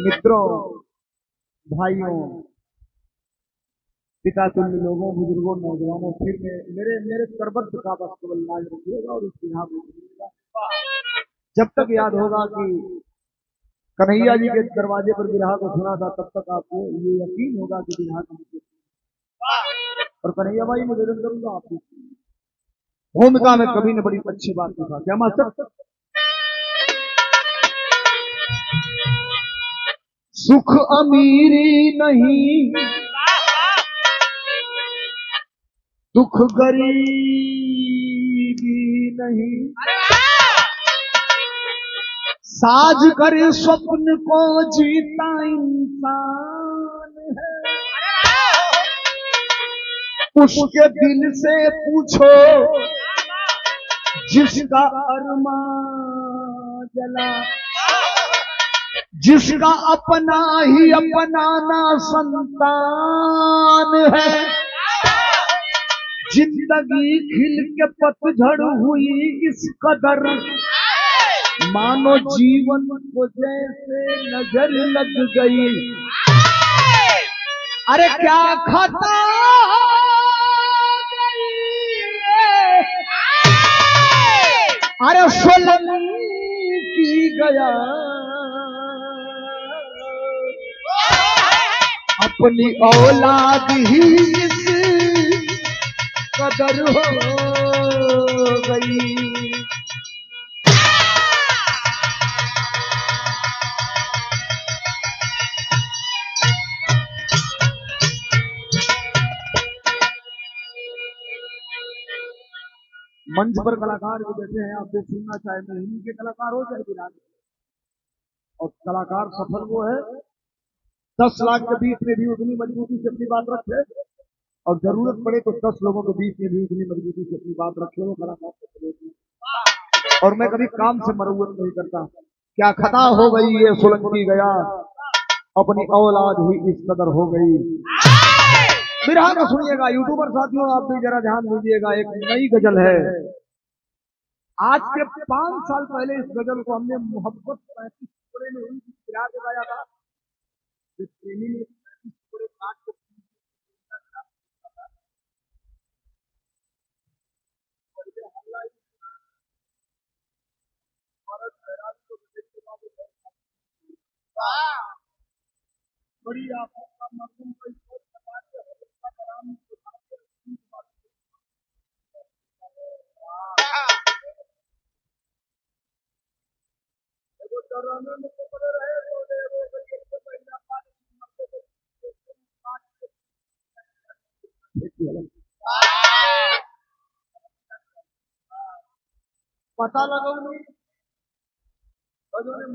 मित्रों, भाइयों, पिता तुल्य लोगों, बुजुर्गों, नौजवानों, फिर मेरे मेरे करबद्ध का बस केवल लाज रखिएगा और इस बिना जब तक याद होगा कि कन्हैया जी के दरवाजे पर बिरहा को सुना था, तब तक आपको ये यकीन होगा कि बिरहा का और कन्हैया भाई निवेदन करूंगा आपको भूमिका में कभी ने बड़ी अच्छी बात लिखा। क्या मास्टर? सुख अमीरी नहीं, दुख गरीबी नहीं, साज कर स्वप्न को जीता इंसान है। उसके दिल से पूछो जिसका अरमान जला, जिसका अपना ही अपना ना संतान है। जिंदगी खिल के पतझड़ हुई इस कदर, मानो जीवन को जैसे नजर लग गई। अरे क्या खता अरे सोलंकी गया, अपनी औलाद ही इस कदर हो गई। मंच पर कलाकार जो बैठे हैं, आप जो सुनना चाहे मैं हिंदी के कलाकार हो चाहे बिहार, और कलाकार सफल वो है 10 लाख के बीच में भी उतनी मजबूती से अपनी बात रखे, और जरूरत पड़े तो 10 लोगों के बीच में भी उतनी मजबूती से अपनी बात रखे, वो कलाकार सफल। और मैं कभी काम से मरम्मत नहीं करता। क्या खता हो गई ये सोलंकी गया, अपनी औलाद ही इस कदर हो गई। बिरहा को सुनिएगा यूट्यूबर साथियों, आप भी जरा ध्यान दीजिएगा। एक नई गजल है, आज के 5 साल पहले इस गजल को हमने मोहब्बत 35 टुकड़े में हुई गिरा के गाया था। इस प्रेमी ने 35 टुकड़े काट के बड़ी आपका मरहूम को पता लगा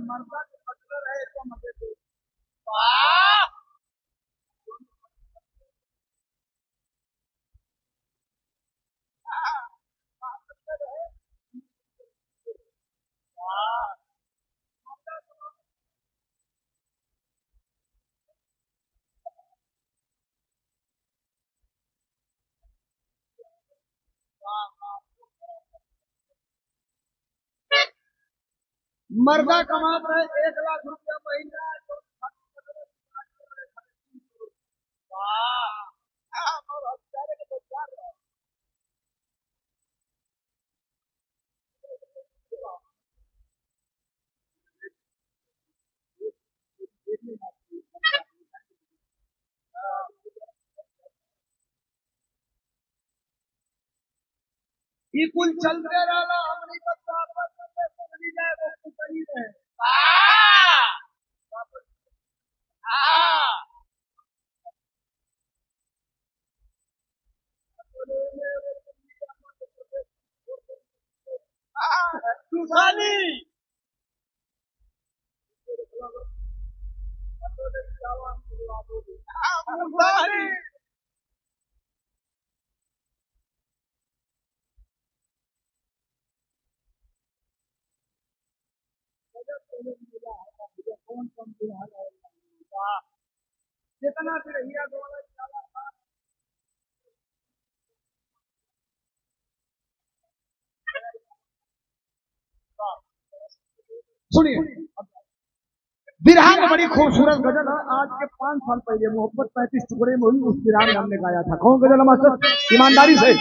मरदा के पत्थर है तो मजे से मर्दा कमाता है 1 लाख रुपया महीना। ये कुल चलते रहना हमनी का वापस समझी जाए वो कुछ है। जितना भी रहिया सुनिए, बिरहा में बड़ी खूबसूरत गजल है। आज के 5 साल पहले मोहब्बत 35 टुकड़े में हुई, उस बिरहा में हमने गाया था। कौन गजल मास्टर? ईमानदारी से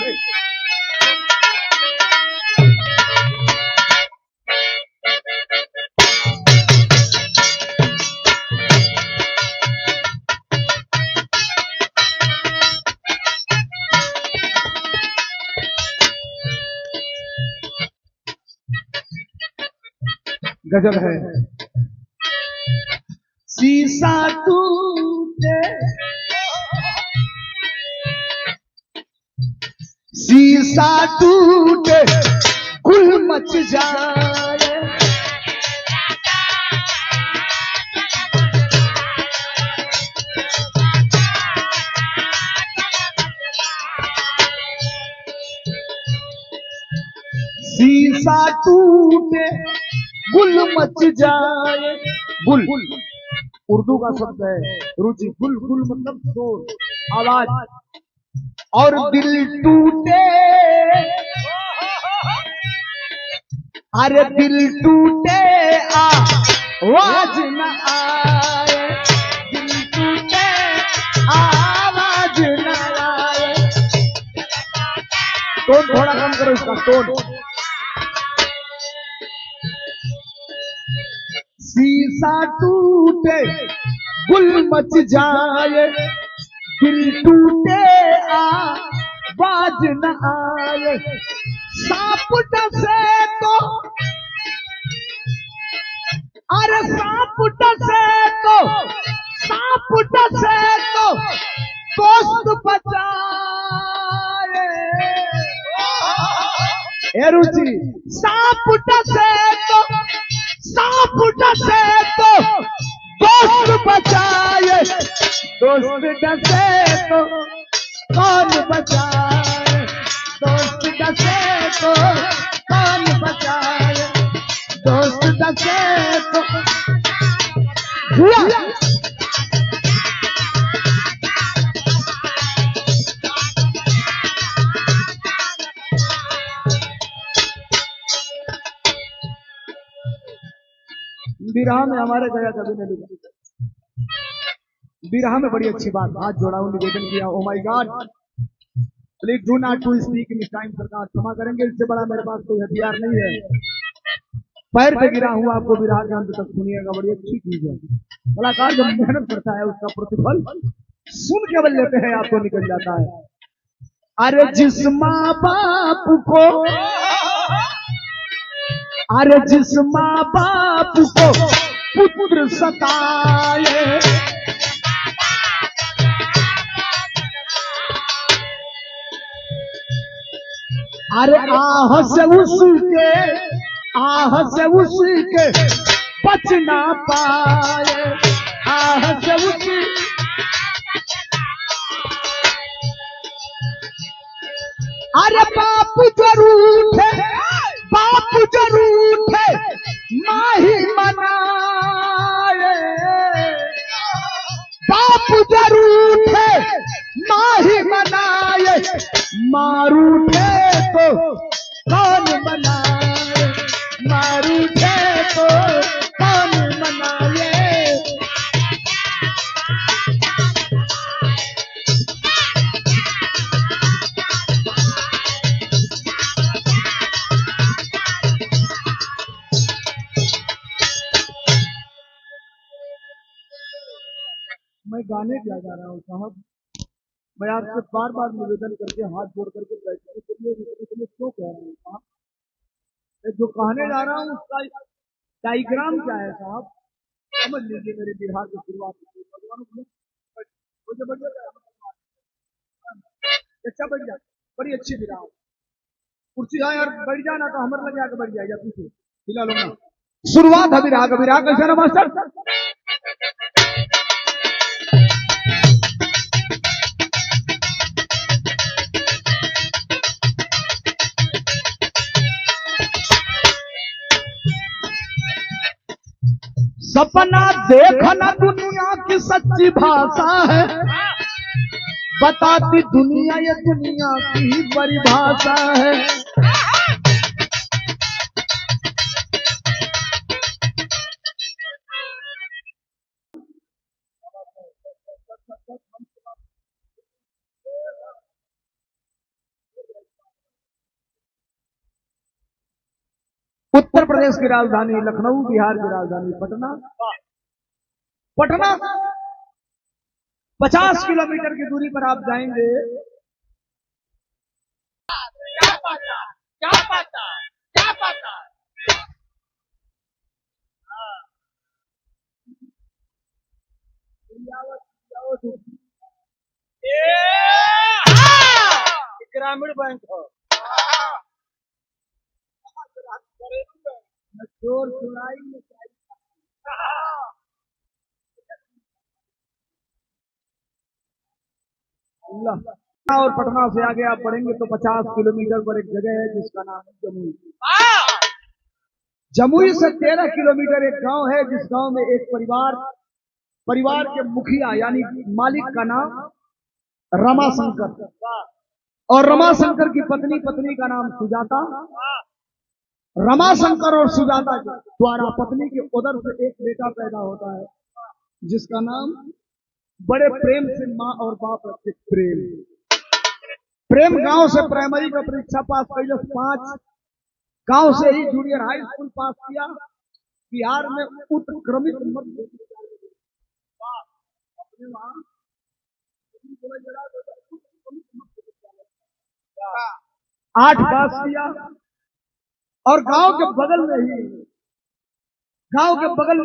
गजल है। शीशा टूटे, शीशा टूटे, गुल मच जाए, शीशा टूटे गुल मच जाए। गुल उर्दू का शब्द है, रुचि। गुल गुल मतलब शोर, आवाज। और दिल टूटे, अरे दिल टूटे आवाज न आए, दिल टूटे आवाज न आए। टोन थोड़ा कम करो इसका, टोन। शीशा टूटे गुल मच जाए, दिल टूटे आवाज न आए। सांप डसे तो, अरे सांप डसे तो, सांप डसे तो दोस्त बचाए। ए रुचि, सांप डसे तो, सांप डसे तो दोस्त बचाए, दोस्त डसे तो कौन बचाए, दोस्त डसे तो कौन बचाए, दोस्त डसे तो। बिरहा में हमारे गया कभी नहीं लिखा। बिरहा में बड़ी अच्छी बात, हाथ जोड़ा हूं, निवेदन किया। Oh my god, please do not to speak in time. सरकार क्षमा करेंगे, इससे बड़ा मेरे पास कोई हथियार नहीं है। पैर पे गिरा हुआ आपको बिरहा के अंत तक सुनिएगा, बड़ी अच्छी चीज है। कलाकार जब मेहनत करता है उसका प्रतिफल सुन केवल लेते हैं आपको निकल जाता है। अरे जिस माँ बाप को, अरे जिस माँ बाप को पुत्र सताए, अरे आह से उसके, आह से उसके बच ना पाए, आह से उसके। अरे बाप जरूर है, बाप जरूर है, माँ ही मनाए, बाप जरूर है, माँ ही मनाए। मारूठे तो कौन मनाए, मारूठे तो कौन मनाए। मैं गाने क्या जा रहा हूँ साहब, मैं आपसे बार बार निवेदन करके हाथ जोड़ करके बैठने के लिए क्यों कह रहा हूँ साहब? जो कहने जा रहा हूँ उसका डायग्राम क्या है साहब, समझ लीजिए। मेरे बिरहा की शुरुआत अच्छा बैठ जा, बड़ी अच्छी बिरहा। कुर्सी है यार, बैठ जाना तो हमारे लगे आके बैठ जाएगा पीछे, हिला लो ना। शुरुआत है बिरहा का। बिरहा कैसे ना मास्टर? सपना देखना दुनिया की सच्ची भाषा है, बताती दुनिया ये दुनिया की परिभाषा है। उत्तर प्रदेश की राजधानी लखनऊ, बिहार की राजधानी पटना। पटना 50 किलोमीटर की दूरी पर आप जाएंगे। क्या पाता क्या पाता क्या पाता ग्रामीण बैंक हो, चोर चुराई में और पटना से आगे आप बढ़ेंगे तो 50 किलोमीटर पर एक जगह है जिसका नाम है जमुई। जमुई से 13 किलोमीटर एक गांव है जिस गांव में एक परिवार के मुखिया यानी मालिक का नाम रमाशंकर और रमाशंकर की पत्नी का नाम सुजाता। रमाशंकर और सुजाता के द्वारा पत्नी के उदर से एक बेटा पैदा होता है जिसका नाम बड़े प्रेम से माँ और बाप रखते प्रेम गांव से प्राइमरी का परीक्षा पास कर 5 गांव से ही जूनियर हाई स्कूल पास किया। बिहार में उत्क्रमित मध्य 8 पास किया और गांव के बगल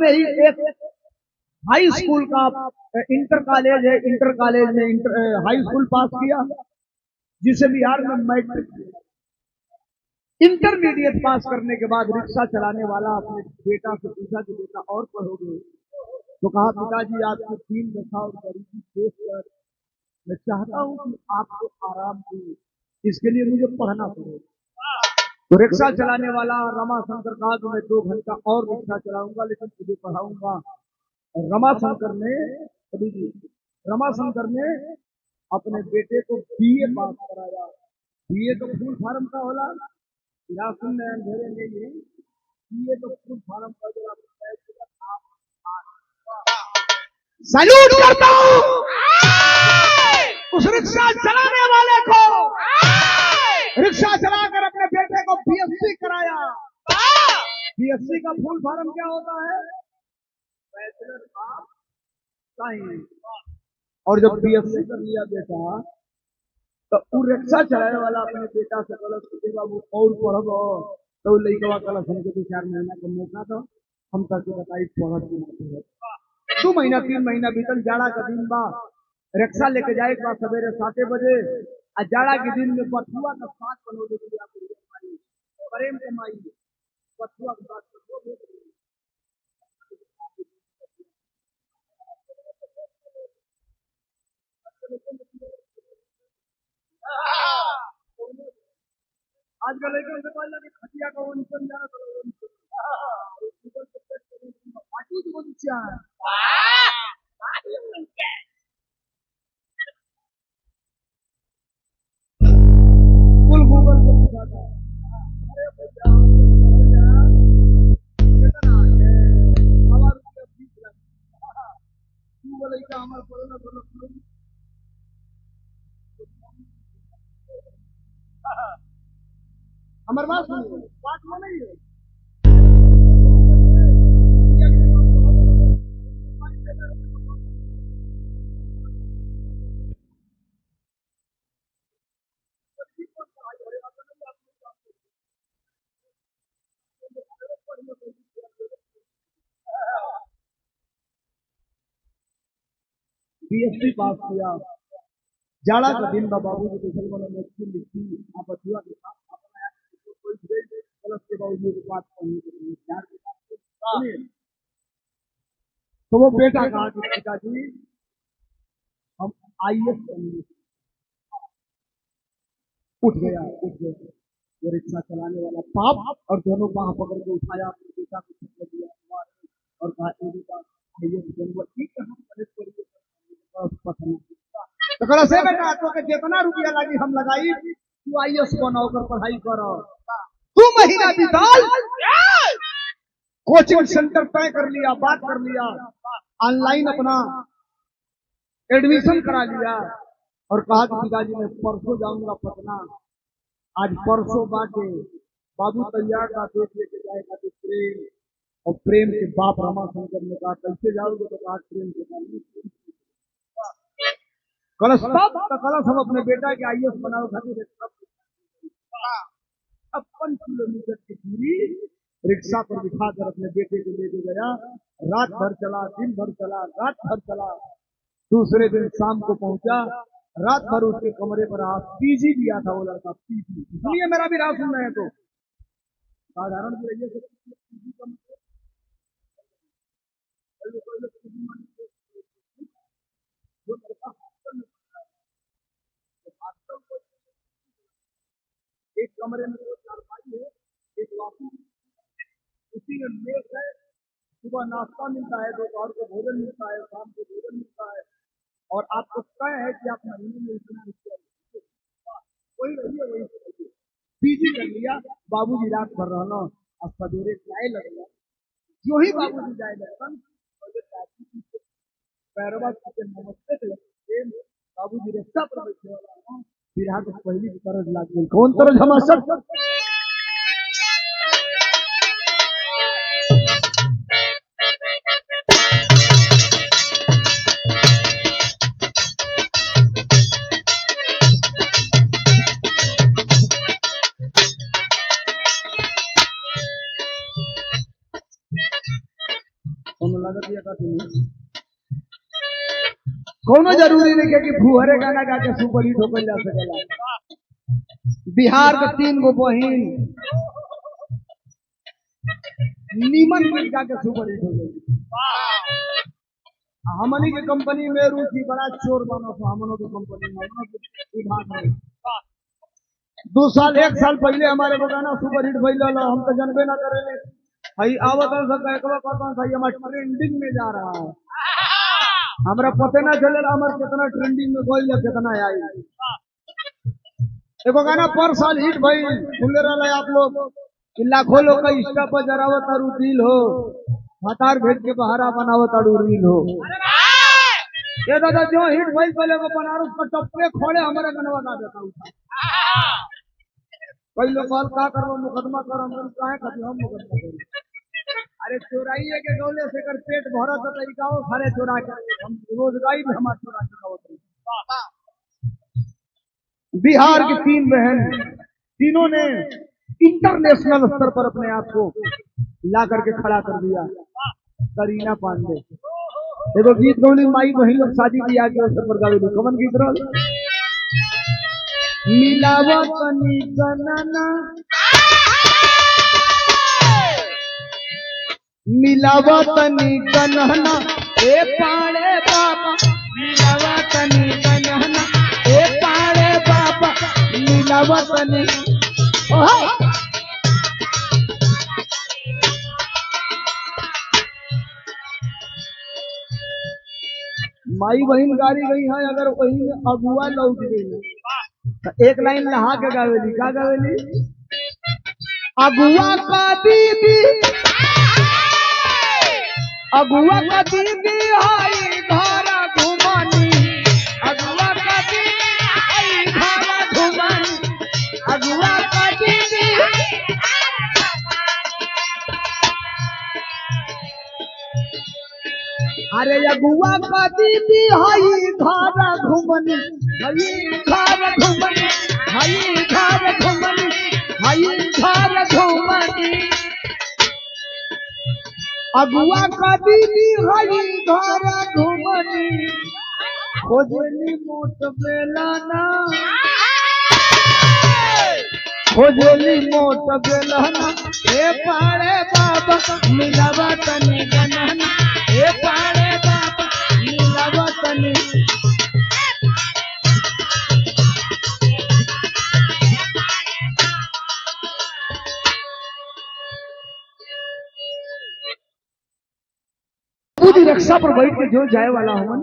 में ही एक हाई स्कूल का इंटर कॉलेज है। इंटर कॉलेज में हाई स्कूल पास किया जिसे बिहार में मैट्रिक। इंटरमीडिएट पास करने के बाद रिक्शा चलाने वाला अपने बेटा से पूछा कि बेटा और पढ़ोगे? तो कहा पिताजी आपकी 3 दशा और गरीबी देख कर मैं चाहता हूं कि आपको आराम दूं, इसके लिए मुझे पढ़ना पड़ेगा। तो रिक्शा चलाने वाला रमाशंकर कहा कि मैं 2 घंटा और रिक्शा चलाऊंगा लेकिन तुझे पढ़ाऊंगा। रमाशंकर ने अपने बेटे को बीए पास कराया। बीए तो फुल फार्म का होला, अंधेरे नहीं है। बीए तो फुल फार्म का सैल्यूट करता हूं उस रिक्शा चलाने वाले को। रिक्शा चलाकर अपने बेटे को बीएससी कराया। बीएससी का फुल फार्म क्या होता है? Bachelor of science. और जब बीएससी कर लिया बेटा तो वो रिक्शा चलाने वाला अपने बेटा से कल बाबू और पढ़ब तो लड़का कल हमके 2-4 महीना का मौका दो, हम करके बताई पढ़ 2 महीना 3 महीना बीतल। जाड़ा का दिन बा, रिक्शा लेके जाए के बाद सवेरे 7 बजे और जाड़ा के दिन में बथुआ का साग बनोगे प्रेम कमाई बथुआ का साग आजकल खटिया का कुल गूगल पे पूछा था। अरे भैया हमारे बात सुनिए, बात वो नहीं है। बीएससी पास किया। जाड़ा का दिन बाबू जी लिखी आप बथुआ के साथ के बावजूद बात करने के लिए तो वो बेटा कहा कि पिताजी हम आईएएस बनेंगे। उठ गया वो रिक्शा चलाने वाला बाप और दोनों बाह पकड़ के उठाया अपने बेटा को छक्का दिया और कहा आईएएस बनूंगा। ठीक है हम पसंद तो कल से बेटा तो जितना रुपया लगी हम लगाई तू आईएएस बनाओ कर पढ़ाई करो। 2 महीना बीताल, कोचिंग सेंटर तय कर लिया, बात कर लिया, ऑनलाइन अपना एडमिशन करा लिया और कहा कि पिताजी मैं परसों जाऊंगा पटना। आज परसों बाटे बाबू तैयार था देख लेके जाएगा तो प्रेम, और प्रेम के बाप रमाशंकर ने कहा कैसे जाओगे, तो कहा प्रेम के साथ कलश तो कलश हम अपने बेटा के आईएएस बनाओ खातिर 56 किलोमीटर की दूरी रिक्शा पर बिठाकर अपने बेटे को लेके गया। रात भर चला, दिन भर चला, रात भर चला। दूसरे दिन शाम को पहुंचा। रात भर उसके कमरे पर आप पीजी दिया था वो लड़का, पीजी। इसलिए मेरा भी रात सुन रहे हैं तो साधारण की रहिए पीजी का मतलब एक कमरे में दो चारपाई है, एक वाशरूम, उसी में मेज है। सुबह नाश्ता मिलता है, दोपहर को भोजन मिलता है, शाम को भोजन मिलता है, और आपको तय है कि आप महीने में इतना रुपया वही रहिए वही रहिए। पीजी कर लिया। बाबूजी रात भर रहना और सवेरे चाय लगना। जो ही बाबूजी जाए दर्शन पैरवा के नमस्ते के बाबूजी रिक्शा पर बैठे वाला हूँ। बिरहा को पहली तरज लाग गई। कौन तरज हमारा कोनो जरूरी नहीं है कि फुहरे गाना गा के सुपर हिट होकर जा सकेला। बिहार के 3 गो बहिन नीमन गीत गा के सुपर हिट हो गई। हमनी के कंपनी में रूसी बड़ा चोर बनो तो हमनों की कंपनी में 2 साल 1 साल पहले हमारे को गाना सुपर हिट भइल रहल, हम तो जानबे ना करेले। हई आवत हमारा ट्रेंडिंग में जा रहा है, हमरा पते ना चले हमारे कितना ट्रेंडिंग में गई कितना आई। देखो गाना पर साल हिट भइल, सुन रहे आप लोग कि लाखों लोग का इंस्टा पर जरावत और रील हो, हतार भेज के बहारा बनावत और रील हो। ये दादा जो हिट भइल पहले को बनारस का टप्पे खोले हमारे गनवा गा देता हूँ। कई लोग का करो मुकदमा करो, हम काहे खातिर हम मुकदमा करें। अरे चोराई है के गौले से कर पेट भरा तो तरीकाओ सारे चोरा के हम रोजगारी भी हमारे चोरा के। बिहार की 3 बहन, तीनों ने इंटरनेशनल स्तर पर अपने आप को ला करके खड़ा कर दिया। करीना पांडे देखो गीत गौली माई बहन लोग शादी की आगे अवसर पर गावे कमन गीत रहा मिलावा पनी कनना मिलावा तनी कन्हना ए पाड़े बाबा, मिलावा तनी कन्हना ए पाड़े बाबा, मिलावा तनी। माई बहन गाड़ी गई है, अगर वही में अगुआ लौट गई तो एक लाइन नहा के गावेली। का गावेली? अगुआ का दीदी, अगुआ का दीदी आई धारा घुमानी, अगुआ का दीदी आई धारा घुमानी, अगुआ का दीदी। अरे अगुआ का दीदी आई धारा घुमनी, हई धारा घुमनी, हई धारा घुमनी, हई धारा घुमनी। अगुआ का दीदी हई धारा घुमनी, खोजली मोट बेलाना, खोजली मोट बेलाना ए पाड़े बाबा, मिलावा तनी गनहना ए पाड़े बाबा, मिलावा तनी। पूरी रिक्शा पर बैठ के जो जाए वाला हमन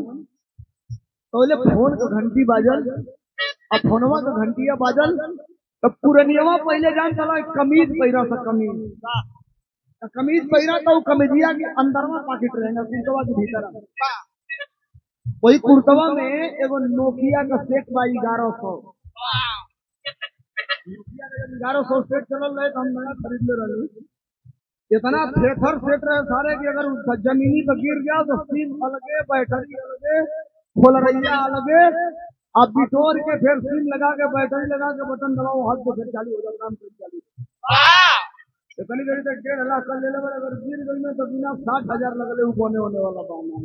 तो फोन का घंटी बाजल, अब फोनवा का घंटिया बाजल तब पुरनियवा पहले जान चला कमीज पहिरा था। कमीज पहिरा तो कमीजिया के अंदरवा पाकिट रहेगा, कुर्तवा के भीतर। वही कुर्तवा में एगो नोकिया का सेट बा 1100। रुपया के जब 1100 सेट चल रहे तो हम नया खरीद ले रहे। इतना थेथर सेट रहे सारे कि अगर जमीनी पर गिर गया तो सिम अलगे, बैटरी अलगे, खोलरैया अलगे, अब बिटोर के फिर सिम लगा के बैटरी लगा के बटन दबाओ, हाथ से फिर चालू हो जाए, काम फिर चालू। इतनी देरी तक 1.5 लाख कर ले, अगर गिर गई में तो बिना 60,000 लगले ऊपर होने वाला बहाना।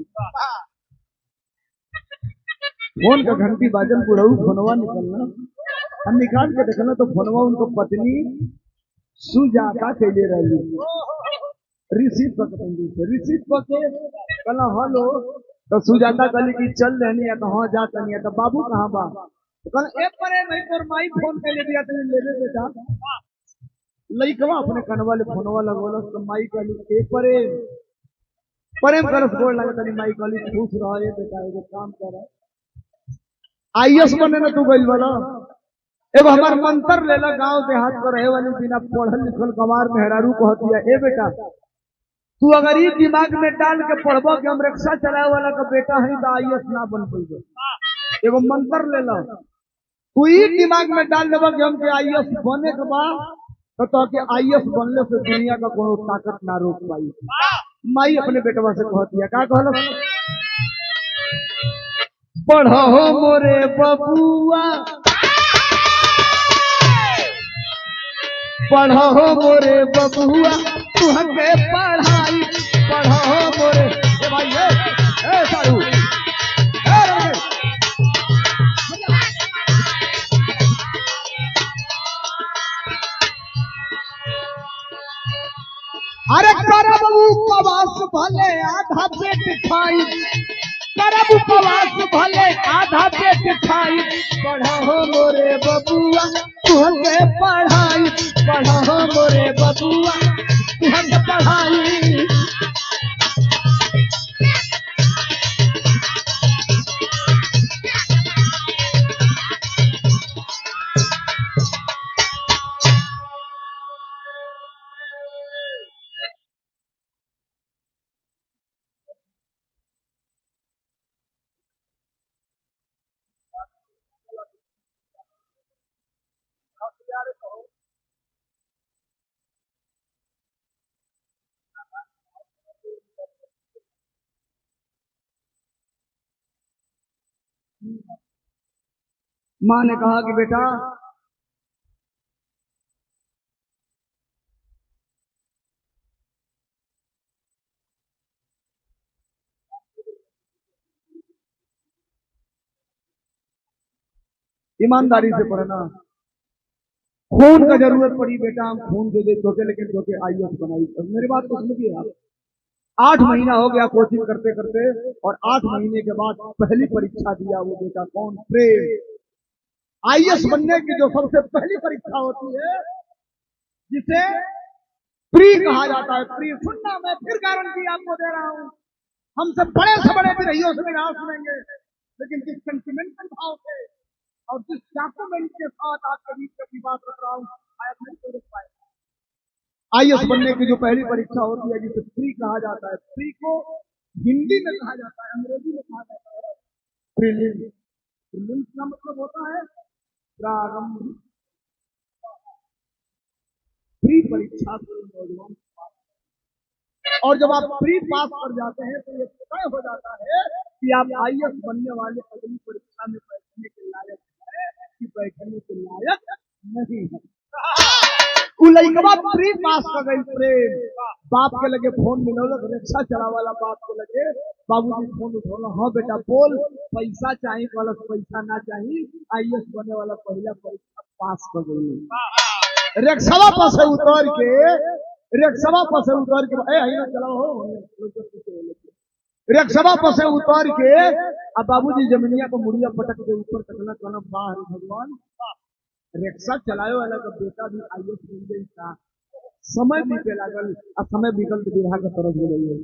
फोन का घंटी बाजन बुढ़ऊ फोनवा निकलना, हम निकाल के देखना तो फोनवा उनको पत्नी सुजाता के ले रही, रिसीव कर रिसीव करके कहना हेलो, तो सुजाता कहली कि चल रहनी है, तो हाँ जा नहीं है, तो बाबू कहाँ बा, तो कहना एक पर नहीं पर माई फोन के ले दिया तुम ले ले बेटा। लइकवा अपने कनवा ले फोनवा लगोल, तो माई कहली एक प्रेम करस गोड़ लगे तनी, माई कहली खुश रह ये बेटा, एगो काम कर आईएएस बने ना तू गइल वाला, एगो हमार मंत्र लेला गांव देहात पर रहे वाली बिना पढ़ल लिखल गंवार मेहरारू कहती है, ए बेटा तू अगर ये दिमाग में डाल के पढ़बो कि हम रिक्शा चलाए वाला का बेटा है तो आईएएस ना बन पाएगा, एगो मंत्र लेला तू ये दिमाग में डाल देबो कि हम के आईएएस बने के बाद तो के आईएएस बनले से दुनिया का कोनो ताकत ना रोक पाई। माई अपने बेटवा से कहती है, का कहल पढ़ो मोरे बबुआ, पढ़ो मोरे बबुआ तू हके पढ़ाई, पढ़ो मोरे ए भाई ए सारू अरे करब उपवास भले आधा पेट खाई, करब उपवास भले आधा पेट खाई, पढ़ो मोरे बबुआ तू हके पढ़ाई, पढ़ो मोरे बबुआ तू हके पढ़ाई। माँ ने कहा कि बेटा ईमानदारी से पढ़ना, खून का जरूरत पड़ी बेटा हम खून दे दे तो, लेकिन तो के आईएएस बनाई। मेरी बात को समझिए आप, 8 महीना हो गया कोचिंग करते करते, और 8 महीने के बाद पहली परीक्षा दिया वो बेटा कौन, प्रेम। आईएएस बनने की जो सबसे पहली परीक्षा होती है जिसे प्री कहा जाता है, प्री सुनना, मैं फिर गारंटी आपको दे रहा हूं, हमसे बड़े से बड़े भी रहियो से गाँव सुनेंगे, लेकिन जिस सेंटिमेंटल भाव से और जिस डॉक्यूमेंट के साथ आपके बीच की बात कर रहा हूं शायद नहीं तो रुक पाए। आईएएस बनने की जो पहली परीक्षा होती है जिसे प्री कहा जाता है, प्री को हिंदी में कहा जाता है, अंग्रेजी में कहा जाता है प्रीलिम्स। प्रीलिम्स का मतलब होता है प्रारंभिक, प्री परीक्षा से नौजवान, और जब आप प्री पास कर जाते हैं तो ये तय हो जाता है कि आप आईएएस बनने वाले अगली परीक्षा में बैठने के लायक है कि बैठने के लायक नहीं है। लइकवा प्री पास कर गई, प्रेम। बाप के लगे फोन मिलोलक, रिक्शा चला वाला बाप के लगे, बाबूजी फोन उठौला, हाँ बेटा बोल, पैसा चाहिए वाला पैसा ना चाहिए, आईएएस बनने वाला पहला परीक्षा पास कर गई। रिक्शा पर से उतर के, रिक्शा पर से उतर के चलाओ हो, रिक्शा पर से उतर के अब बाबूजी जमीनिया को मुड़िया पटक के ऊपर तकना कहना, बाहर भगवान रिक्शा चलाए वाला का बेटा भी आईएएस बन गई था। समय बीते लागल, अब समय बीतल तो बिरहा का तरफ हो गई है।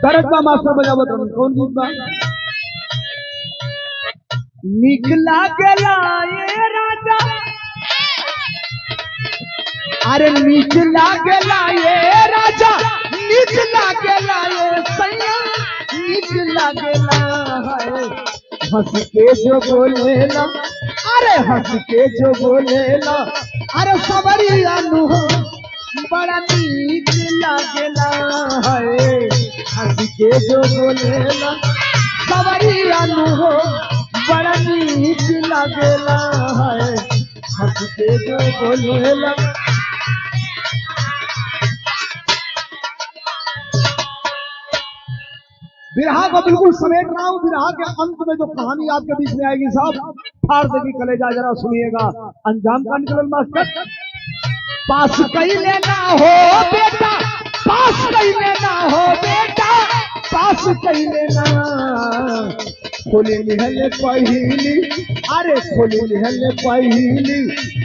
करत बा मास्टर बजा बता कौन गीत बा? निकला गेला ये राजा, अरे निकला गेला ये राजा, निकला गेला ये सैया, निकला गेला है। हंस के जो बोलेला, अरे हंस के जो बोलेला, अरे सबरिया नु बड़ा नीक लागेला है। हंस के जो बोलेला सबरिया नु बड़ा नीक लागेला है। हंस के जो बोलेला। विरहा को बिल्कुल समेट रहा हूं। विरहा के अंत में जो कहानी आपके बीच में आएगी साहब, फाड़ देगी कलेजा, जरा सुनिएगा। अंजाम का निकलन मास्टर। पास कहीं लेना हो बेटा, पास कहीं लेना हो बेटा, पास कहीं लेना। खोली निहले पहली, अरे खोली निहले पहली,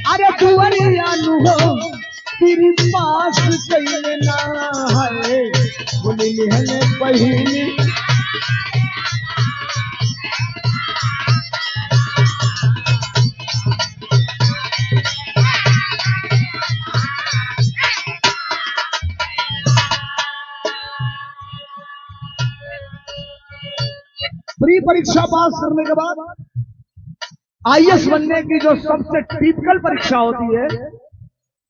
अरे दुआरिया नु हो तेरी पास कहीं लेना है। खोली निहले पहली, प्री परीक्षा पास करने के बाद आईएएस बनने की जो सबसे टिपिकल परीक्षा होती है,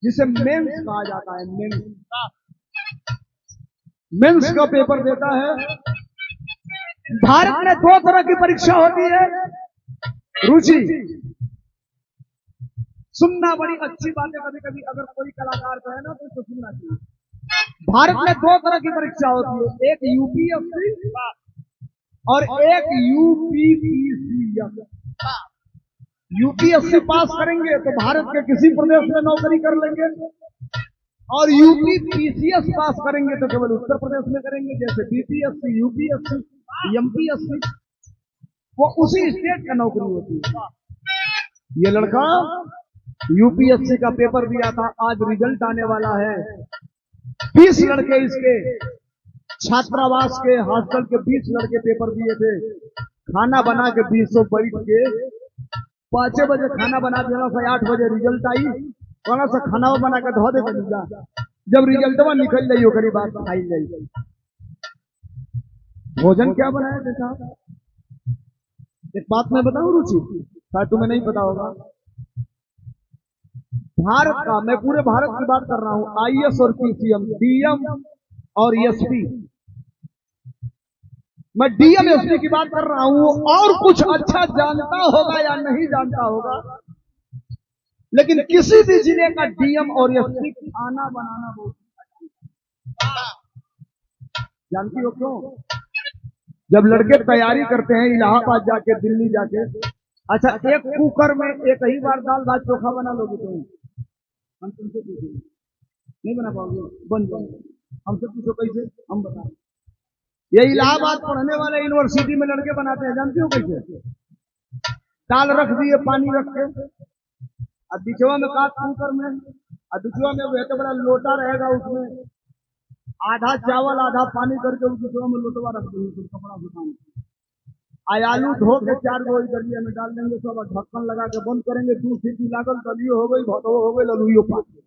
जिसे मेंस कहा जाता है, मेंस का पेपर देता है। भारत में दो तरह की परीक्षा होती है। रुचि, सुनना बड़ी अच्छी बात है, कभी कभी अगर कोई कलाकार कहे ना तो इसको सुनना चाहिए। भारत में दो तरह की परीक्षा होती है, एक यूपीएससी और एक यूपीपीसीएस। यूपीएससी पास करेंगे तो भारत के किसी प्रदेश में नौकरी कर लेंगे, और यूपीपीसीएस पास करेंगे तो केवल उत्तर प्रदेश में करेंगे। जैसे बीपीएससी, यूपीएससी, एमपीएससी, वो उसी स्टेट का नौकरी होती है। ये लड़का यूपीएससी का पेपर दिया था, आज रिजल्ट आने वाला है। 20 लड़के इसके छात्रावास के हॉस्टल के 20 लड़के पेपर दिए थे। खाना बना के 20 बैठ के 5 बजे खाना बना देना से 8 बजे रिजल्ट आई, कौन सा खाना बना के धो दे बनीजा। जब रिजल्ट निकल जाइए करीब बात खाई जाइए। भोजन क्या बनाया थे साहब? एक बात मैं बताऊं रुचि, शायद तुम्हें नहीं पता होगा। भारत का, मैं पूरे भारत की बात कर रहा हूं, आईएएस और पीसीएम, डीएम और एसपी, मैं डीएम एसपी की बात कर रहा हूं। और कुछ अच्छा जानता होगा या नहीं जानता होगा, लेकिन किसी भी जिले का डीएम और एसपी खाना बनाना बहुत जानती हो क्यों? जब लड़के तैयारी करते हैं इलाहाबाद जाके, दिल्ली जाके, अच्छा एक कुकर में एक ही बार दाल भात चोखा बना लोगे तुम? हम तुमसे पूछेंगे, नहीं बना पाओगे? बन जाओगे। हमसे पूछो कैसे, हम बताएं। ये इलाहाबाद पढ़ने वाले यूनिवर्सिटी में लड़के बनाते हैं, जानती हो कैसे? दाल रख दिए, पानी रख के, अब बिचवा में काट कुकर में, अब बिचवा में वह तो बड़ा लोटा रहेगा, उसमें आधा चावल आधा पानी करके उस बिचवा में लोटवा रख देंगे, कपड़ा सुखाने। आलू धो के 4 गो दलिया में डाल देंगे, सब ढक्कन लगा के बंद करेंगे। 2 सीटी लागल, दलियो हो गई, भटो हो गई, ललुइयो पाक गई।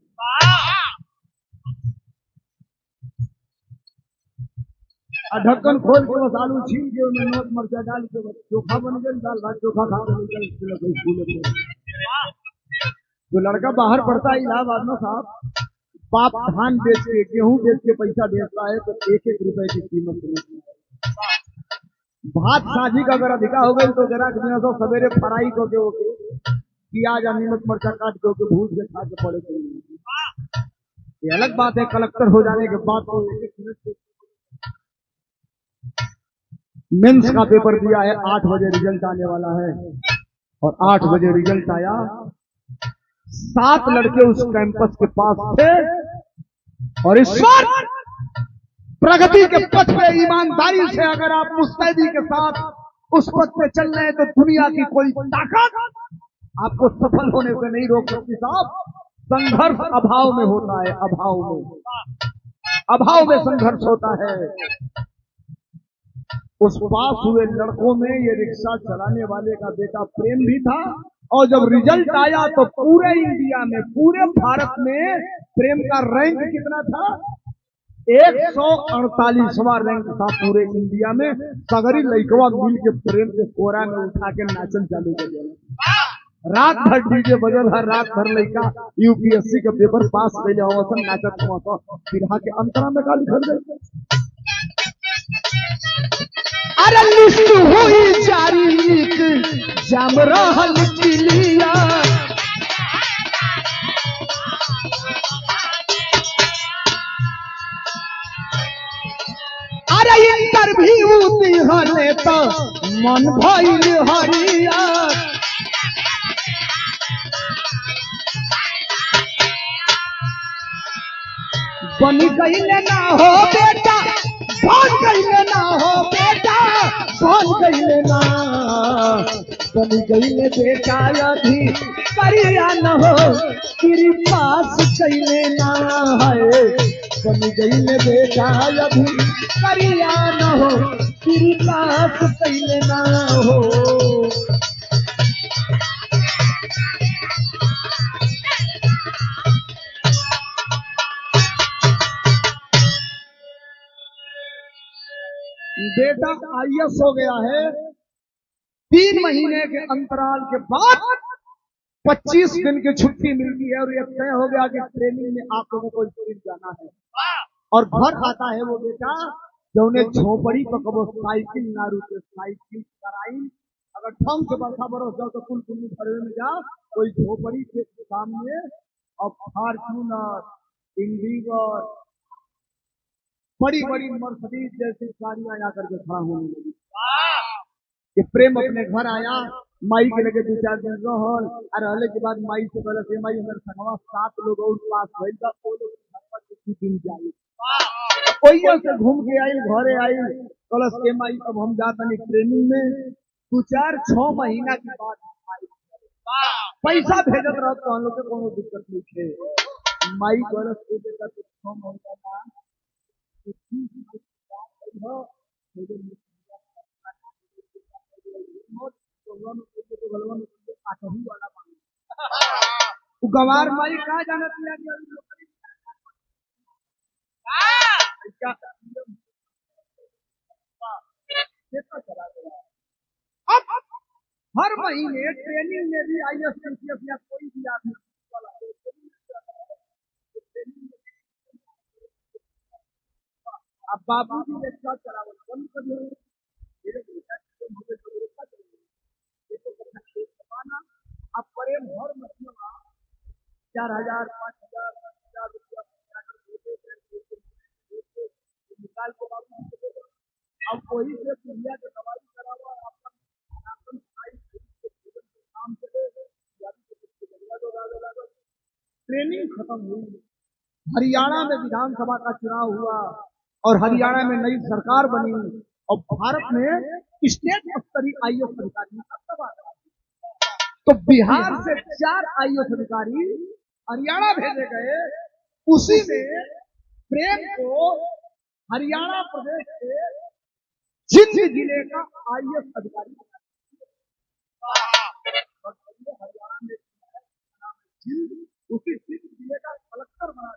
ढक्कन खोल के बस आलू छीन के उनमें नमक मिर्चा डाल के चोखा बन गया, दाल भात चोखा खा के। जो लड़का बाहर पढ़ता है इलाहाबाद में साहब, बाप धान बेच के, गेहूं बेच के पैसा देता है, तो 1-1 रुपए की कीमत नहीं। भात साझी का अगर अधिका हो गई तो जरा तो सवेरे फ्राई को के प्याज या नीमक मिर्चा काट के भूज के खा के पड़े। ये अलग बात है, कलेक्टर हो जाने के बाद तो 1-1 मिनट। मेंस का पेपर दिया है, 8 बजे रिजल्ट आने वाला है, और 8 बजे रिजल्ट आया। 7 लड़के उस कैंपस के पास थे, और इस वक्त प्रगति के पथ पे ईमानदारी से अगर आप मुस्तैदी के साथ उस पथ पे चल रहे हैं तो दुनिया की कोई ताकत आपको सफल होने से नहीं रोक सकती साहब। संघर्ष अभाव में होता है, अभाव में संघर्ष होता है। उस पास हुए लड़कों में ये रिक्शा चलाने वाले का बेटा प्रेम भी था। और जब रिजल्ट आया तो पूरे इंडिया में, पूरे भारत में प्रेम का रैंक कितना था? 148वां रैंक था पूरे इंडिया में। सगरी लइकवा मिल के प्रेम के कोरा में उठा के नाचन चालू कर दिया। रात भर डीजे बजल है, रात भर लइका यूपीएससी के पेपर पास कैले अवसन नाचत हुआ फिर के अंतरा में गाली कर गई। अरे लिस्ट हुई जारी जम रहल किलिया, अरे इंटरव्यू दिहले तो मन भइल हरिया, बन गईले ना हो बेटा, बन गईले ना हो बेटा, बन गईले ना, बन गईले बेटा अभी करिया न हो तेरी पास कैले ना है, बन गईले बेटा अभी करिया न हो तेरी पास कैले ना हो। बेटा आईएएस हो गया है। 3 महीने के अंतराल के बाद 25 दिन की छुट्टी मिलती है और ये तय हो गया कि ट्रेनिंग में आप लोगों को स्कूल जाना है। और घर आता है वो बेटा जो उन्हें झोपड़ी पकड़ो साइकिल ना रुके, साइकिल कराई अगर ठम से बरसा बरस जाओ तो कुल कुल्ली भरे में जा कोई झोपड़ी के सामने और फॉर्च्यूनर इंडिगर बड़ी बड़ी मर्सिडीज जैसी गाड़ियां आकर के खड़ा होने लगी। ये प्रेम अपने घर आया, माई के लगे 2-4 दिन रहल और रहने के बाद माई से बोला कि माई हमारे संगवा 7 लोग और पास भइल बा, वो लोग घर पर किसी दिन जाई। ओइयो से घूम के आई, घरे आई, कलस के माई अब हम जात नहीं ट्रेनिंग में। 2-4-6 महीना के बाद पैसा भेजत रहत तो हम लोग के कोनो दिक्कत नहीं है। माई कलस के बेटा 6 महीना का गवार माई का जानत अब हर महीने ट्रेनिंग में भी आईएएस या कोई भी आदमी अब बाबू जी रिक्शा चलावल बंद कर दिया। अब प्रेम हर महीना 4,000 5,000 10,000 रुपया निकाल के बाबू अब वही से दुनिया के दवाई करावा काम चले। ट्रेनिंग खत्म हुई, हरियाणा में विधानसभा का चुनाव हुआ और हरियाणा में नई सरकार बनी और भारत में स्टेट स्तरीय आईएएस अधिकारी तो बिहार से 4 आईएएस अधिकारी हरियाणा भेजे गए। उसी में प्रेम को हरियाणा प्रदेश के जिंद जिले का आईएएस अधिकारी हरियाणा में उसी जिंद जिले का कलेक्टर बना।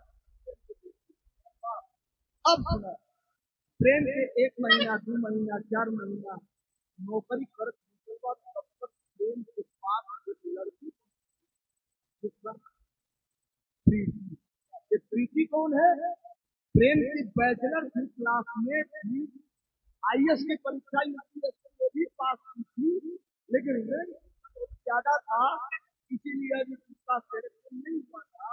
अब सुना प्रेम के 1 महीना 2 महीना 4 महीना नौकरी कर तब तक प्रेम के पास एक लड़की प्रीति। ये प्रीति कौन है? प्रेम की बैचलर की क्लास में भी आईएएस की परीक्षा यूपीएससी भी पास की थी, लेकिन रैंक ज्यादा था इसीलिए अभी उसका सिलेक्शन नहीं हुआ था।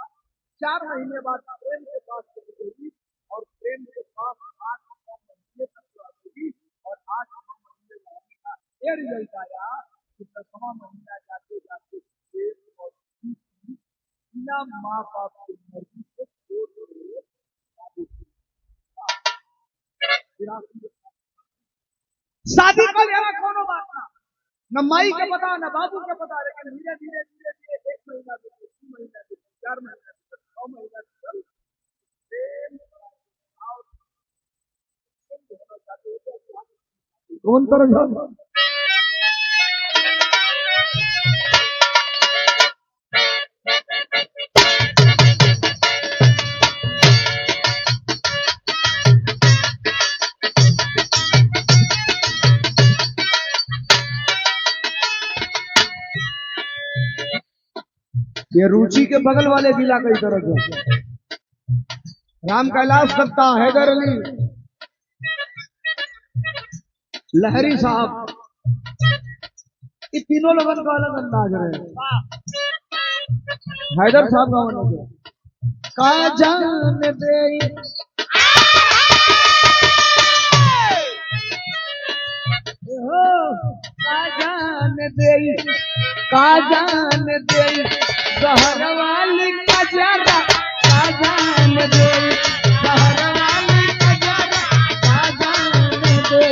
4 महीने बाद प्रेम के पास चली गई और प्रेम के पास 8-9 महीने तक रही और 8-9 महीने रहने का ये रिजल्ट आया कि 10वां महीना जाते जाते प्रेम और बिना माँ बाप की मर्जी से शादी कर लेना कोनो बात ना, न माई के पता न बाबू के पता, लेकिन धीरे धीरे धीरे धीरे 1 महीना 2 महीना 4 महीना 6 महीना कौन तरह जाओ ये रुचि के बगल वाले जिला कई तरह के राम कैलाश दत्ता, हैदर अली, लहरी साहब, ये तीनों लोगों का अलग अंदाज है। हैदर साहब का होना का जान दे का जान दे शहर वाली कजरा का जान दे शहर वाली कजरा का जान दे।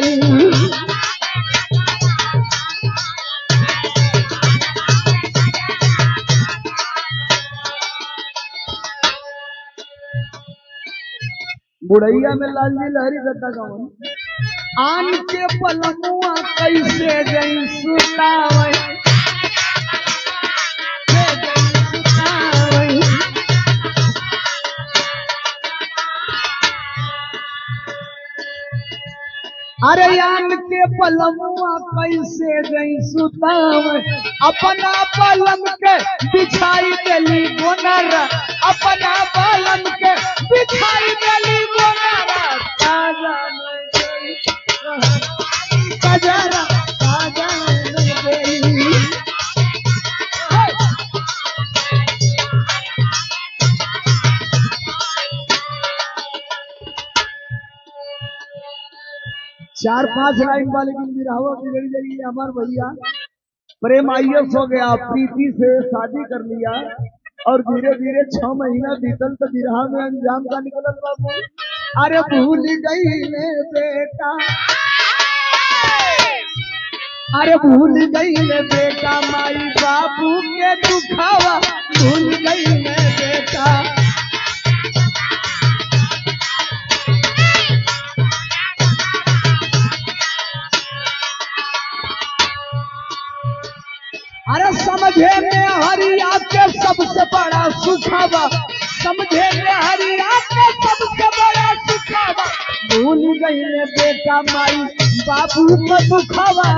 बुढ़ैया में लालजी लहरी दत्ता गाँव आन के पलमुआ कैसे गई सुतावई अरे आन के पलमुआ कैसे गई सुतावई अपना पलम के बिछाई देली गोनर अपना पलम के बिछाई देली गोनर ताजा कजरा ताजा चार पांच लाइन वाले की बिरहावा की गई जगी हमारे भैया प्रेम आईएस हो गया, प्रीति से शादी कर लिया और धीरे धीरे 6 महीना बीतल तो बिरहा में अंजाम का निकलल बाबू। अरे भूल गई ने बेटा अरे भूल गई ने बेटा माई बाबू के दुखावा भूल गई ने बेटा। अरे समझे में हरिया के सबसे बड़ा सुखावा समझे में हरिया के सबसे बड़ा सुखावा भूल गई ने बेटा माई बाबू को दुखावा।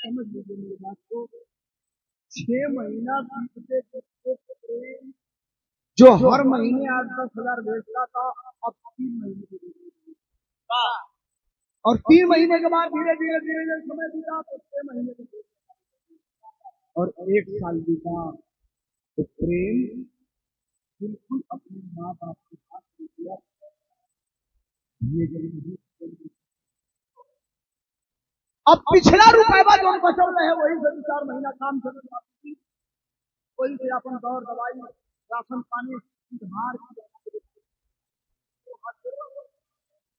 समझ लीजिए मेरी बात को 6 महीना बीतते प्रेम जो हर महीने 8-10 हजार भेजता था अब 3 महीने के और 3 महीने के बाद धीरे धीरे धीरे धीरे समय बीता तो 6 महीने के और 1 साल बीता तो प्रेम बिल्कुल अपने माँ बाप के साथ किया। अब पिछला रुपया जो बचल रहे वही से 4 महीना काम चल रहा वही से अपन दौर दवाई राशन पानी उधार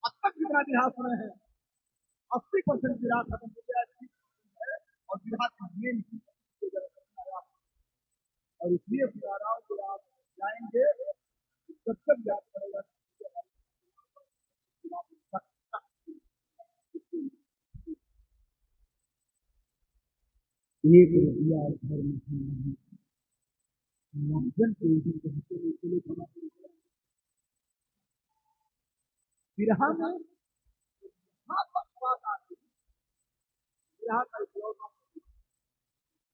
अब तक कितना बिहार पड़े हैं 80% बिहार खत्म हो गया और बिहार का मेन और इसलिए बिहाराओं को आप जाएंगे जब तक याद करेगा एक रुपया घर में बिरहा में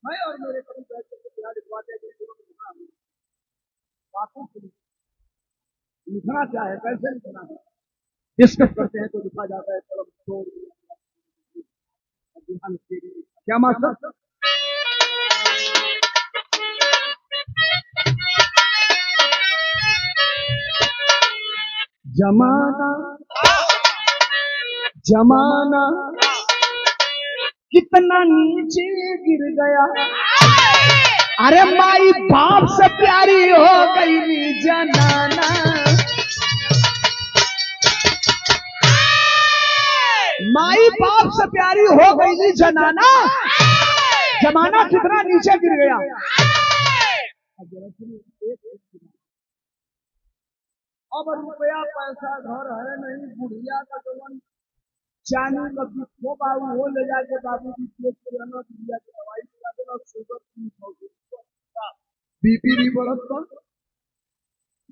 मैं और मेरे कभी बातों से लिखना क्या है कैसे लिखना है डिस्कस करते हैं तो लिखा जाता है कलम क्या मास्टर जमाना जमाना कितना नीचे गिर गया अरे माई बाप से प्यारी हो गई जनाना माई बाप से प्यारी हो गई जी जनाना, जमाना कितना नीचे गिर गया। अब रुपया पैसा घर है नहीं, बुढ़िया का जवन चानी का बिस्को बाबू वो ले जाके बाबू जी पेट के रहना, बुढ़िया की दवाई खिला देना, शुगर बीपी भी बढ़त था।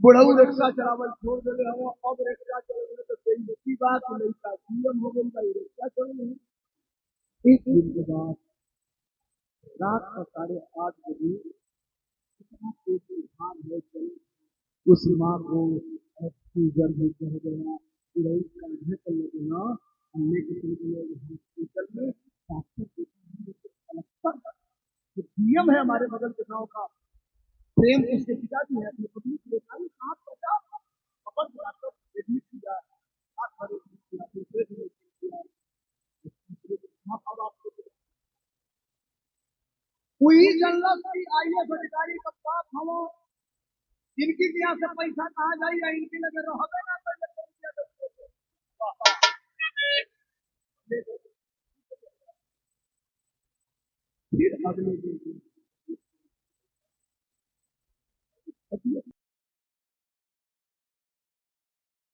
बुढ़ऊ रिक्शा चलावल छोड़ देले हम, अब रिक्शा चले तो कोई अच्छी बात नहीं था, जीवन हो गई भाई रिक्शा चले। एक दिन के बाद रात का 8:30 बजे इतना पेट में भार है चले, उस माँ को शुगर भी कह गया, बुढ़ऊ काढ़े कर लगेगा, हमने किसी हॉस्पिटल में डॉक्टर डीएम है हमारे बगल के गाँव का, प्रेम उसके पिताजी है, अपनी पत्नी के साथ हाथ बचा अपन डॉक्टर एडमिट किया, हाथ भरे किया, दूसरे दिन किया। अब आपको कोई जल्लत की आईएएस अधिकारी का बाप हम इनकी यहाँ से पैसा कहाँ जाएगा, इनके लगे रहोगे ना फिर अगले दिन